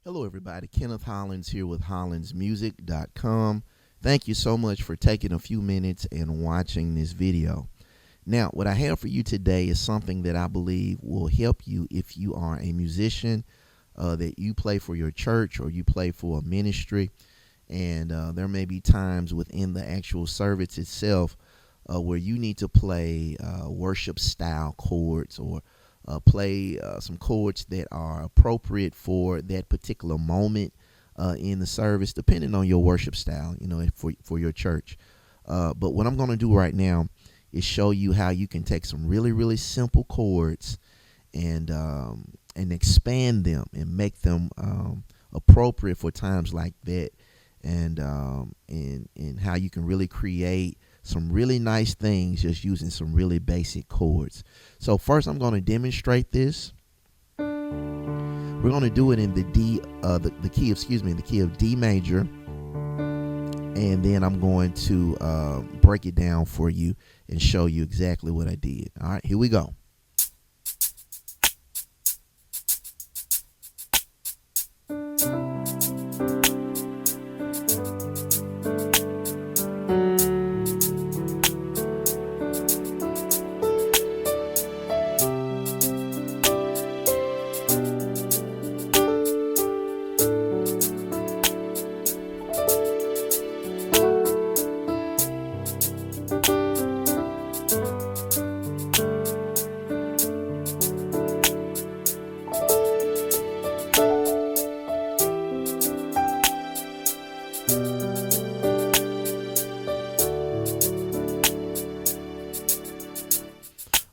Hello, everybody. Kenneth Hollins here with HollinsMusic.com. Thank you so much for taking a few minutes and watching this video. Now, what I have for you today is something that I believe will help you if you are a musician, that you play for your church or you play for a ministry. And there may be times within the actual service itself where you need to play worship style chords or play some chords that are appropriate for that particular moment in the service, depending on your worship style, for your church. But what I'm going to do right now is show you how you can take some really, really simple chords and expand them and make them appropriate for times like that, and how you can really create some really nice things just using some really basic chords. So first I'm going to demonstrate this. We're going to do it in the key of D major, and then I'm going to break it down for you and show you exactly what I did. All right, here we go.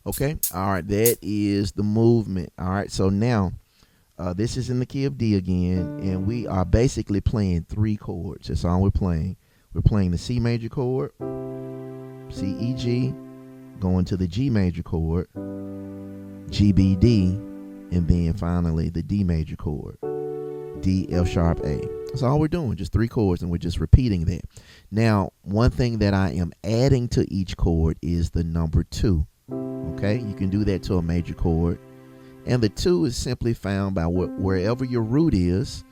Okay, all right, that is the movement. All right, so now this is in the key of D again, and we are basically playing three chords. That's all we're playing. We're playing the C major chord, C, E, G, going to the G major chord, G, B, D, and then finally the D major chord, D, F sharp, A. That's all we're doing, just three chords, and we're just repeating that. Now, one thing that I am adding to each chord is the number 2. Okay, you can do that to a major chord, and the 2 is simply found by wherever your root is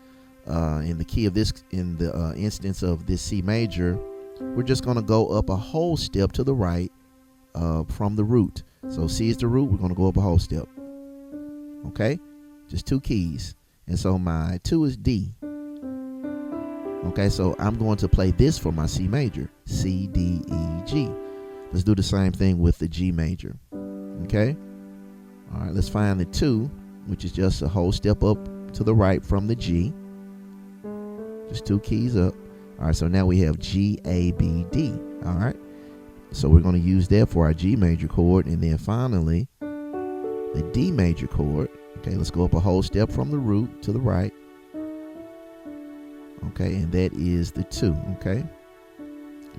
in the key of this. In the instance of this C major, we're just going to go up a whole step to the right from the root. So C is the root, we're going to go up a whole step. Okay, just 2 keys, and so my 2 is D. Okay, so I'm going to play this for my C major, C, D, E, G. Let's do the same thing with the G major. Okay, all right, let's find the 2, which is just a whole step up to the right from the G, just 2 keys up. All right, so now we have G, A, B, D. All right, so we're going to use that for our G major chord, and then finally the D major chord. Okay, let's go up a whole step from the root to the right. Okay, and that is the 2. Okay,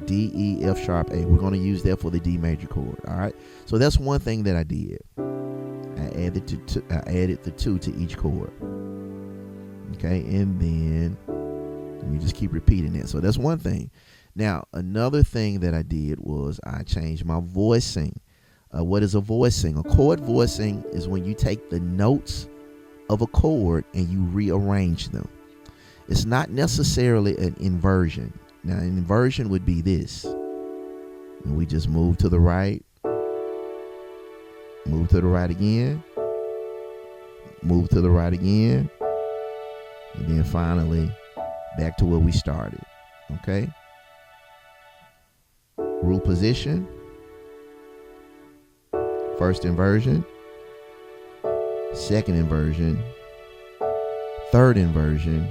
D, E, F sharp, A. We're going to use that for the D major chord. All right, so that's one thing that I did. I added the 2 to each chord. Okay, and then let me just keep repeating that. So that's one thing. Now, another thing that I did was I changed my voicing. What is a voicing? A chord voicing is when you take the notes of a chord and you rearrange them. It's not necessarily an inversion. Now, an inversion would be this. And we just move to the right, move to the right again, move to the right again, and then finally back to where we started. Okay? Root position, first inversion, second inversion, third inversion,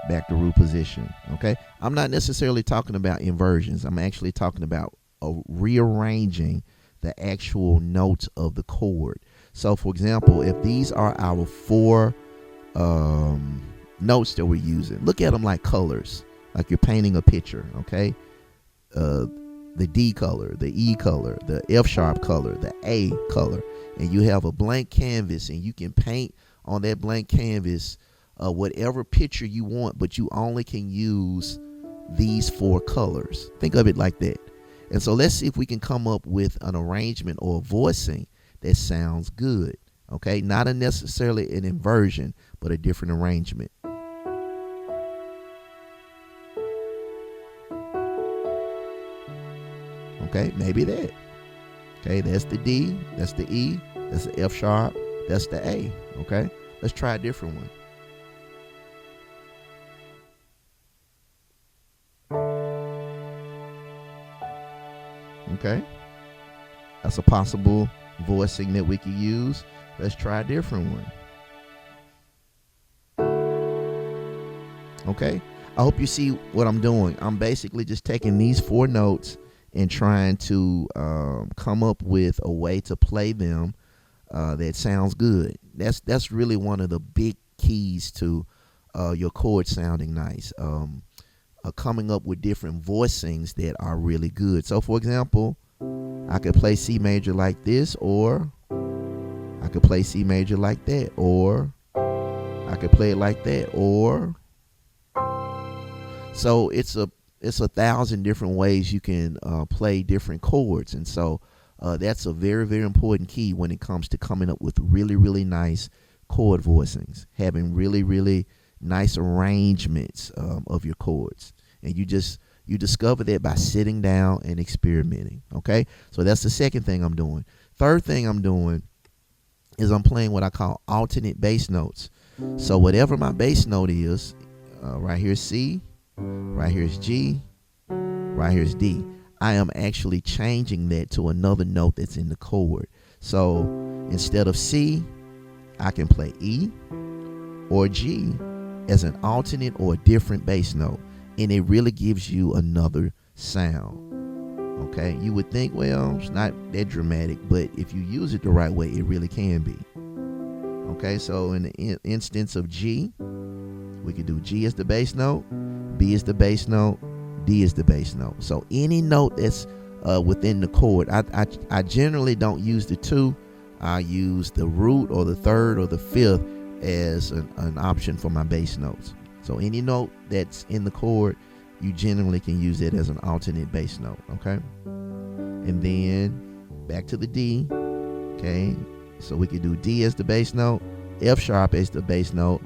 back to root position. Okay, I'm not necessarily talking about inversions. I'm actually talking about rearranging the actual notes of the chord. So for example, if these are our 4 notes that we're using, look at them like colors, like you're painting a picture. Okay, the D color, the E color, the F sharp color, the A color, and you have a blank canvas, and you can paint on that blank canvas whatever picture you want, but you only can use these 4 colors. Think of it like that. And so let's see if we can come up with an arrangement or a voicing that sounds good. Okay, not necessarily an inversion, but a different arrangement. Okay, maybe that. Okay, that's the D, that's the E, that's the F sharp, that's the A. Okay, let's try a different one. Okay, that's a possible voicing that we could use. Let's try a different one. Okay, I hope you see what I'm doing. I'm basically just taking these 4 notes and trying to come up with a way to play them that sounds good. That's really one of the big keys to your chord sounding nice. Coming up with different voicings that are really good. So for example, I could play C major like this, or I could play C major like that, or I could play it like that, or so it's a 1,000 different ways you can play different chords. And so that's a very, very important key when it comes to coming up with really, really nice chord voicings, having really, really nice arrangements of your chords. And you discover that by sitting down and experimenting. Okay, so that's the second thing I'm doing. Third thing I'm doing is I'm playing what I call alternate bass notes. So whatever my bass note is, right here's C, right here's G, right here's D. I am actually changing that to another note that's in the chord. So instead of C, I can play E or G as an alternate or a different bass note, and it really gives you another sound. Okay, you would think, well, it's not that dramatic, but if you use it the right way, it really can be. Okay, so in the instance of G, we could do G as the bass note, B is the bass note, D is the bass note. So any note that's within the chord, I generally don't use the 2. I use the root or the 3rd or the 5th as an option for my bass notes. So any note that's in the chord, you generally can use it as an alternate bass note. Okay, and then back to the D. Okay, so we could do D as the bass note, F sharp as the bass note,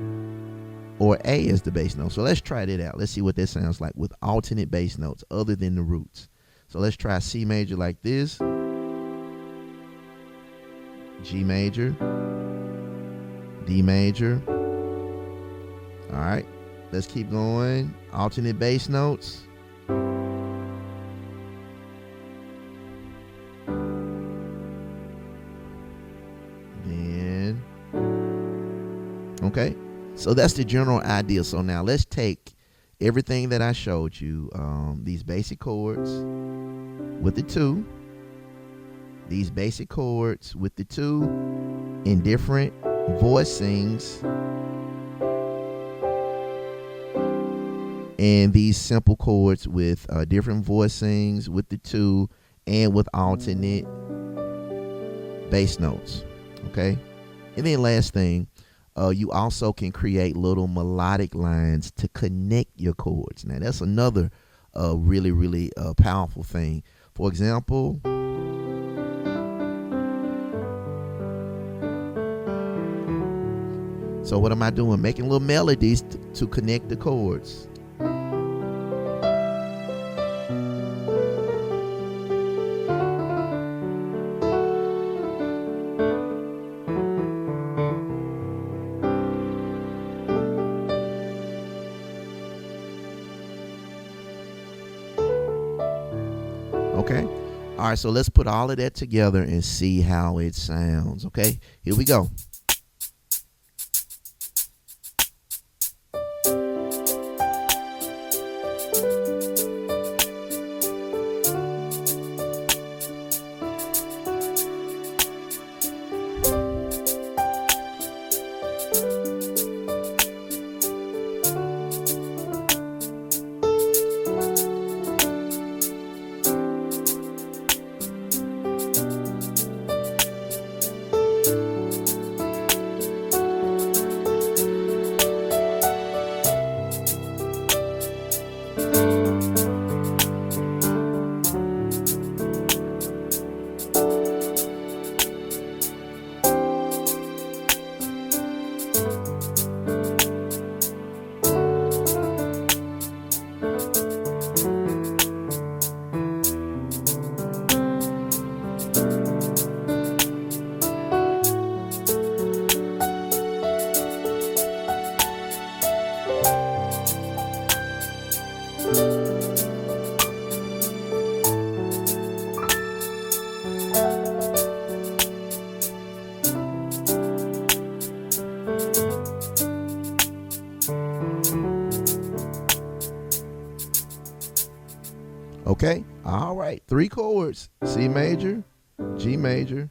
or A as the bass note. So let's try that out. Let's see what that sounds like with alternate bass notes other than the roots. So let's try C major like this, G major, D major. All right, let's keep going. Alternate bass notes. Then, okay. So that's the general idea. So now let's take everything that I showed you, these basic chords with the 2, these basic chords with the 2 in different voicings, and these simple chords with different voicings with the 2 and with alternate bass notes. Okay, and then last thing, you also can create little melodic lines to connect your chords. Now that's another really, really powerful thing. For example, so what am I doing? Making little melodies to connect the chords. Okay, all right, so let's put all of that together and see how it sounds. Okay, here we go. Okay? All right. 3 chords. C major, G major,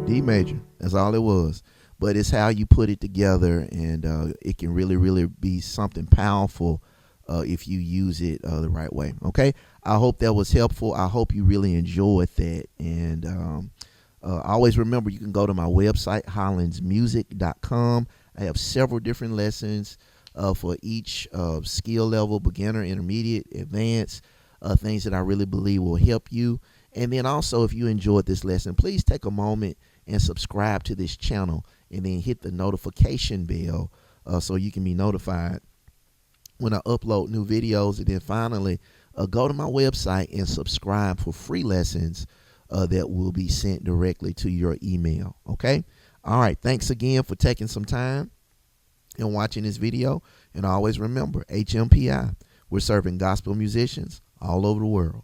D major. That's all it was. But it's how you put it together, and it can really, really be something powerful if you use it the right way. Okay? I hope that was helpful. I hope you really enjoyed that. And always remember, you can go to my website, hollandsmusic.com. I have several different lessons for each skill level: beginner, intermediate, advanced, things that I really believe will help you. And then also, if you enjoyed this lesson, please take a moment and subscribe to this channel, and then hit the notification bell so you can be notified when I upload new videos. And then finally, go to my website and subscribe for free lessons that will be sent directly to your email. Okay? All right. Thanks again for taking some time and watching this video. And always remember, HMPI, we're serving gospel musicians all over the world.